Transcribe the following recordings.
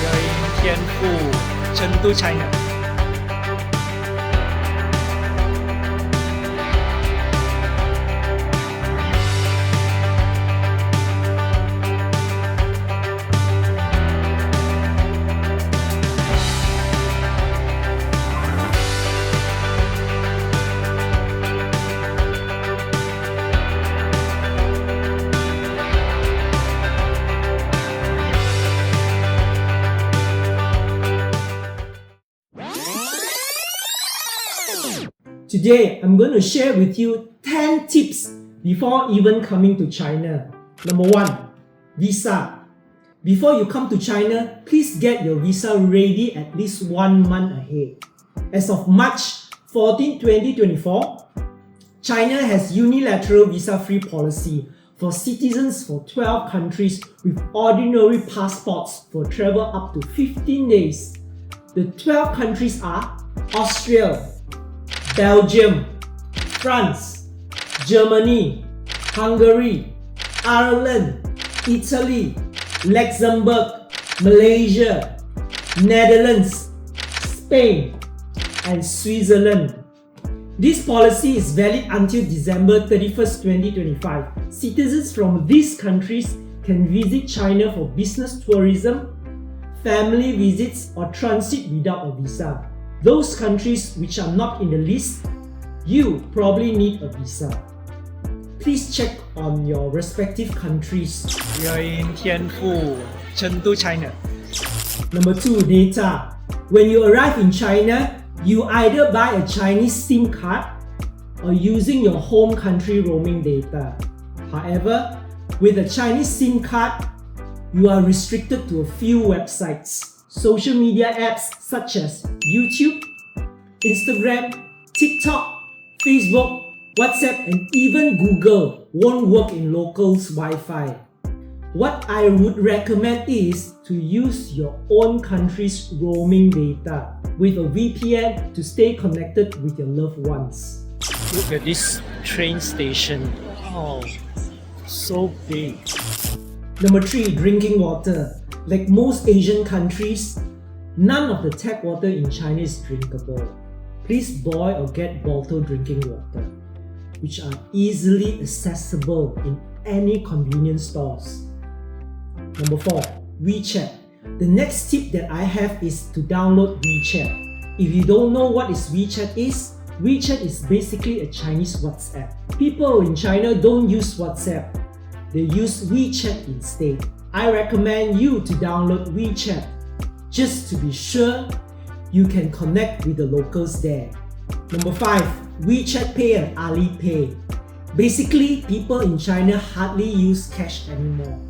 We are in Tianfu, Chengdu, China. Today, I'm going to share with you 10 tips before even coming to China. Number 1, visa. Before you come to China, please get your visa ready at least 1 month ahead. As of March 14, 2024, China has unilateral visa-free policy for citizens for 12 countries with ordinary passports for travel up to 15 days. The 12 countries are Austria, Belgium, France, Germany, Hungary, Ireland, Italy, Luxembourg, Malaysia, Netherlands, Spain, and Switzerland. This policy is valid until December 31st, 2025. Citizens from these countries can visit China for business tourism, family visits, or transit without a visa. Those countries which are not in the list, you probably need a visa. Please check on your respective countries. We are in Tianfu, Chengdu, China. Number 2, data. When you arrive in China, you either buy a Chinese SIM card or using your home country roaming data. However, with a Chinese SIM card, you are restricted to a few websites. Social media apps such as YouTube, Instagram, TikTok, Facebook, WhatsApp, and even Google won't work in locals' Wi-Fi. What I would recommend is to use your own country's roaming data with a VPN to stay connected with your loved ones. Look at this train station. Oh, so big. Number 3, drinking water. Like most Asian countries, none of the tap water in China is drinkable. Please boil or get bottled drinking water, which are easily accessible in any convenience stores. Number 4, WeChat. The next tip that I have is to download WeChat. If you don't know what WeChat is basically a Chinese WhatsApp. People in China don't use WhatsApp, they use WeChat instead. I recommend you to download WeChat just to be sure you can connect with the locals there. Number 5, WeChat Pay and Alipay. Basically, people in China hardly use cash anymore.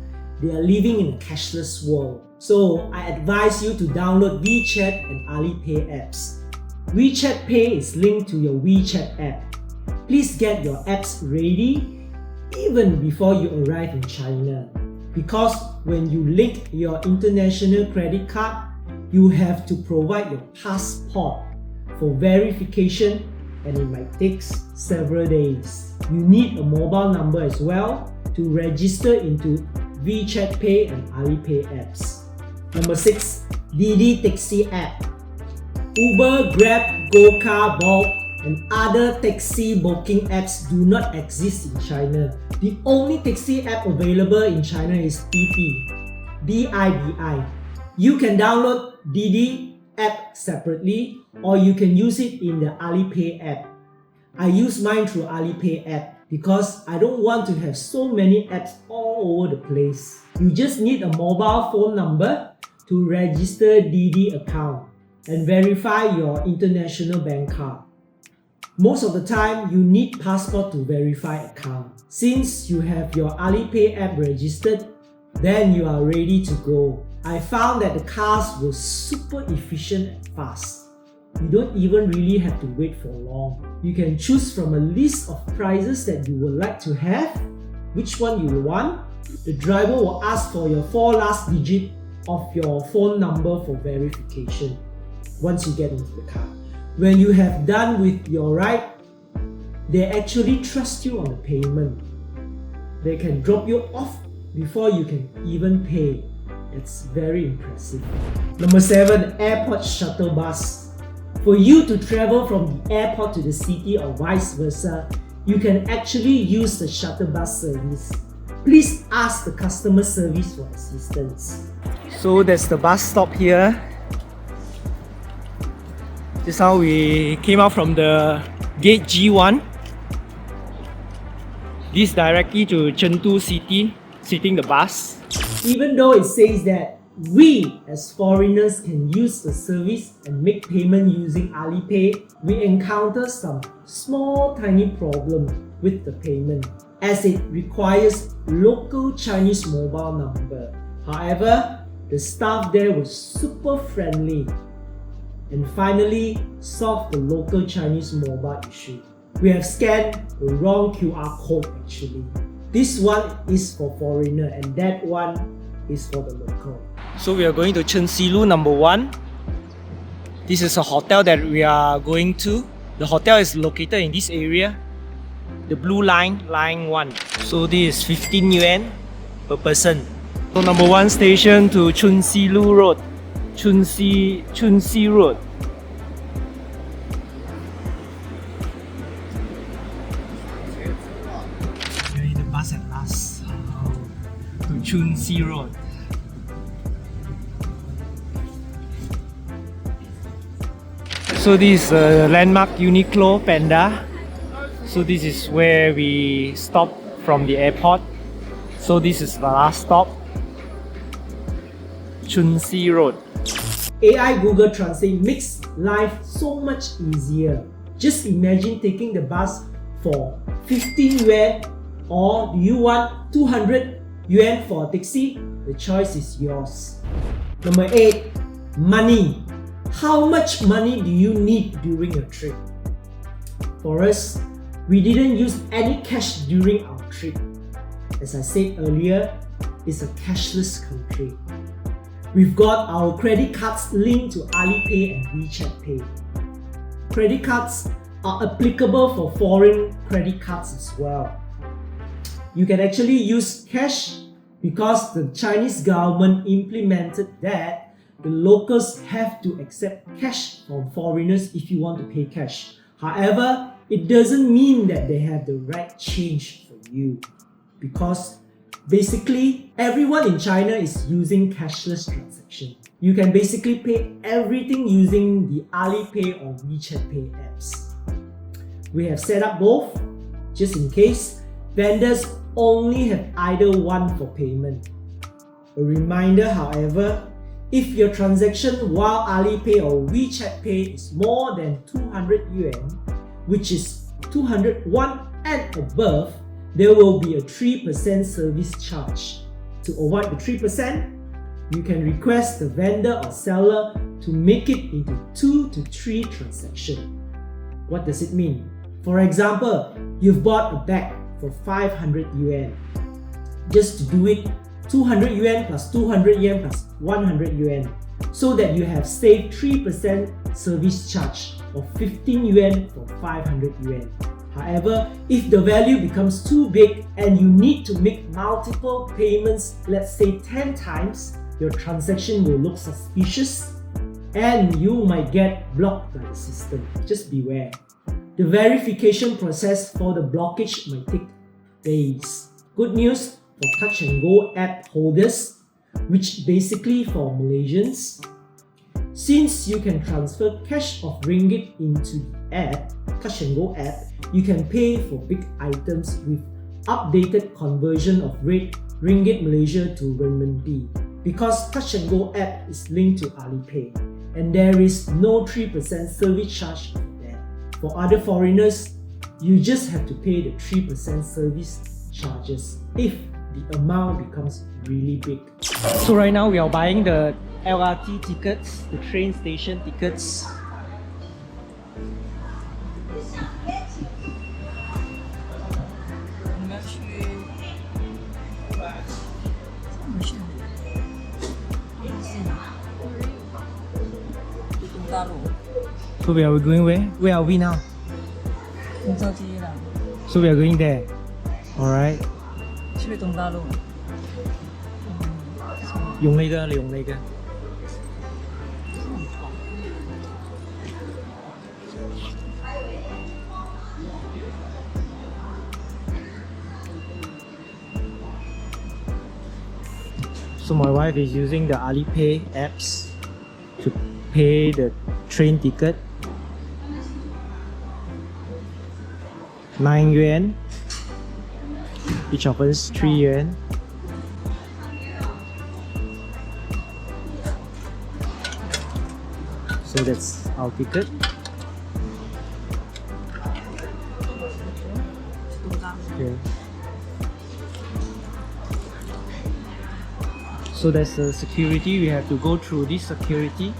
They are living in a cashless world. So I advise you to download WeChat and Alipay apps. WeChat Pay is linked to your WeChat app. Please get your apps ready even before you arrive in China. Because when you link your international credit card, you have to provide your passport for verification, and it might take several days. You need a mobile number as well to register into WeChat Pay and Alipay apps. Number 6, Didi Taxi app. Uber, Grab, GoCar, Bolt, and other taxi booking apps do not exist in China. The only taxi app available in China is Didi, D-I-D-I. You can download Didi app separately, or you can use it in the Alipay app. I use mine through Alipay app because I don't want to have so many apps all over the place. You just need a mobile phone number to register Didi account and verify your international bank card. Most of the time, you need passport to verify account. Since you have your Alipay app registered, then you are ready to go. I found that the cars were super efficient and fast. You don't even really have to wait for long. You can choose from a list of prices that you would like to have, which one you want. The driver will ask for your 4 last digit of your phone number for verification once you get into the car. When you have done with your ride, they actually trust you on the payment. They can drop you off before you can even pay. It's very impressive. Number 7, airport shuttle bus. For you to travel from the airport to the city or vice versa, you can actually use the shuttle bus service. Please ask the customer service for assistance. So there's the bus stop here. This is how we came out from the gate G1. This directly to Chengdu city, sitting the bus. Even though it says that we as foreigners can use the service and make payment using Alipay, we encounter some small tiny problem with the payment as it requires local Chinese mobile number. However, the staff there was super friendly and finally solved the local Chinese mobile issue. We have scanned the wrong QR code actually. This one is for foreigner and that one is for the local. So we are going to Chen Silu number 1. This is a hotel that we are going to. The hotel is located in this area. The blue line, line 1. So this is 15 yuan per person. So number 1 station to Chun Silu Road. Chun Si Road. We're in the bus at last. To Chun Si Road. So this is landmark Uniqlo Panda. So this is where we stop from the airport. So this is the last stop, Chun Si Road. AI Google Translate makes life so much easier. Just imagine taking the bus for 15 yuan, or do you want 200 yuan for a taxi? The choice is yours. Number 8, money. How much money do you need during your trip? For us, we didn't use any cash during our trip. As I said earlier, it's a cashless country. We've got our credit cards linked to Alipay and WeChat Pay. Credit cards are applicable for foreign credit cards as well. You can actually use cash because the Chinese government implemented that the locals have to accept cash from foreigners if you want to pay cash. However, it doesn't mean that they have the right change for you, because basically everyone in China is using cashless transaction. You can basically pay everything using the Alipay or WeChat Pay apps. We have set up both just in case vendors only have either one for payment. A reminder, however, if your transaction while Alipay or WeChat Pay is more than 200 yuan, which is 201 and above, there will be a 3% service charge. To avoid the 3%, you can request the vendor or seller to make it into 2 to 3 transactions. What does it mean? For example, you've bought a bag for 500 yuan. Just to do it, 200 yuan plus 200 yuan plus 100 yuan, so that you have saved 3% service charge of 15 yuan for 500 yuan. However, if the value becomes too big and you need to make multiple payments, let's say 10 times, your transaction will look suspicious and you might get blocked by the system. Just beware. The verification process for the blockage might take days. Good news for Touch and Go app holders, which basically for Malaysians. Since you can transfer cash of ringgit into the app, Touch and Go app, you can pay for big items with updated conversion of rate ringgit Malaysia to renminbi, because Touch and Go app is linked to Alipay and there is no 3% service charge for that. For other foreigners, you just have to pay the 3% service charges if the amount becomes really big. So right now we are buying the LRT tickets, the train station tickets. So we are going where? Where are we now? So we are going there. Alright. 去东大路。用呢個，你用呢個。So my wife is using the Alipay apps to pay the train ticket. 9 yuan. Each of us 3 yuan. So that's our ticket. Okay. So that's the security. We have to go through this security.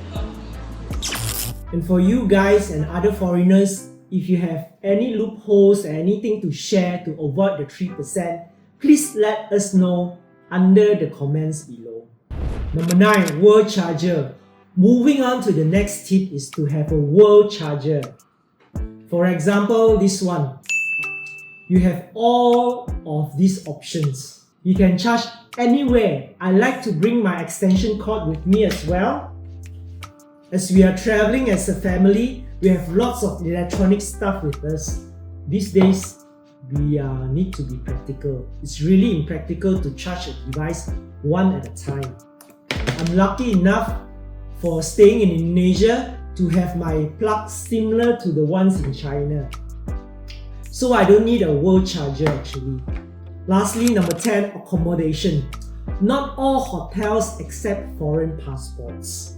And for you guys and other foreigners, if you have any loopholes or anything to share to avoid the 3%, please let us know under the comments below. Number 9, world charger. Moving on to the next tip is to have a world charger. For example, this one. You have all of these options. You can charge anywhere. I like to bring my extension cord with me as well. As we are traveling as a family, we have lots of electronic stuff with us. These days, we need to be practical. It's really impractical to charge a device one at a time. I'm lucky enough for staying in Indonesia to have my plugs similar to the ones in China. So I don't need a world charger actually. Lastly, number 10, accommodation. Not all hotels accept foreign passports.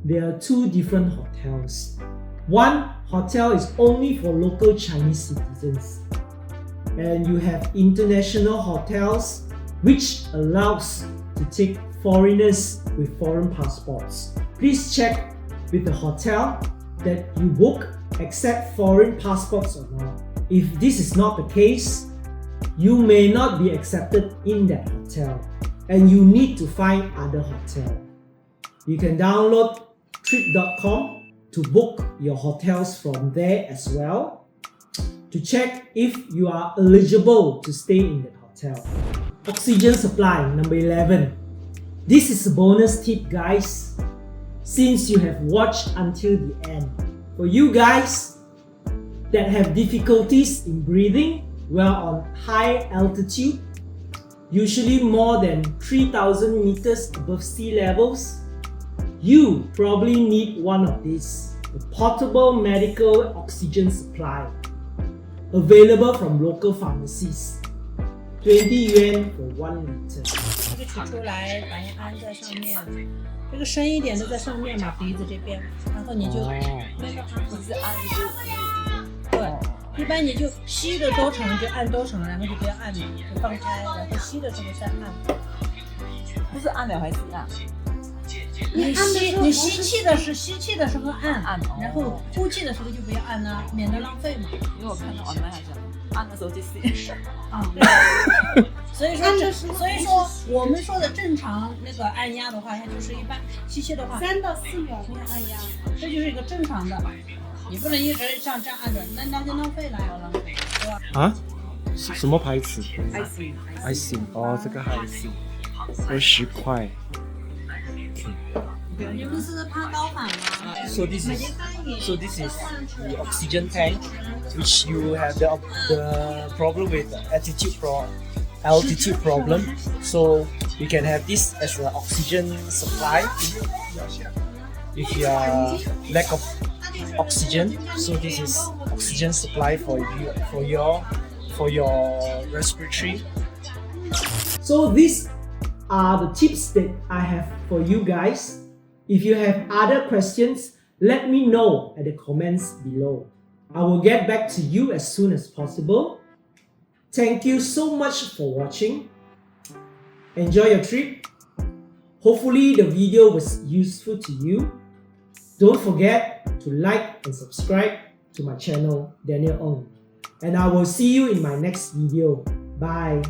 There are 2 different hotels. One hotel is only for local Chinese citizens. And you have international hotels which allows to take foreigners with foreign passports. Please check with the hotel that you book accept foreign passports or not. If this is not the case, you may not be accepted in that hotel and you need to find other hotel. You can download trip.com to book your hotels from there as well to check if you are eligible to stay in that hotel. Oxygen supply, number 11. This is a bonus tip guys, since you have watched until the end. For you guys that have difficulties in breathing while on high altitude, usually more than 3,000 meters above sea levels, you probably need one of these, a portable medical oxygen supply, available from local pharmacies. 20 yuan for 1 liter. 这个取出来，把它安在上面，这个深一点的在上面嘛，鼻子这边，然后你就那个鼻子按一个，对，一般你就吸的多长就按多长，然后就不要按了，就放开，然后吸的时候再按。不是按了还是按？你吸气的时候按，然后呼气的时候就不要按了，免得浪费嘛。因为我看到online好像按的时候就吸。啊，所以说我们说的正常那个按压的话，它就是一般吸气的话3到4秒这样按压，这就是一个正常的，你不能一直像这样按着，那就浪费了，要浪费，对吧？啊？什么牌子 iSIM 哦，这个还行，20块。你们是怕高反吗 So this is the oxygen tank, which you have the problem with altitude problem. So you can have this as an oxygen supply. If you are lack of oxygen, so this is oxygen supply for you for your respiratory. So these are the tips that I have for you guys. If you have other questions, let me know at the comments below. I will get back to you as soon as possible. Thank you so much for watching. Enjoy your trip. Hopefully the video was useful to you. Don't forget to like and subscribe to my channel, Daniel Ong. And I will see you in my next video. Bye.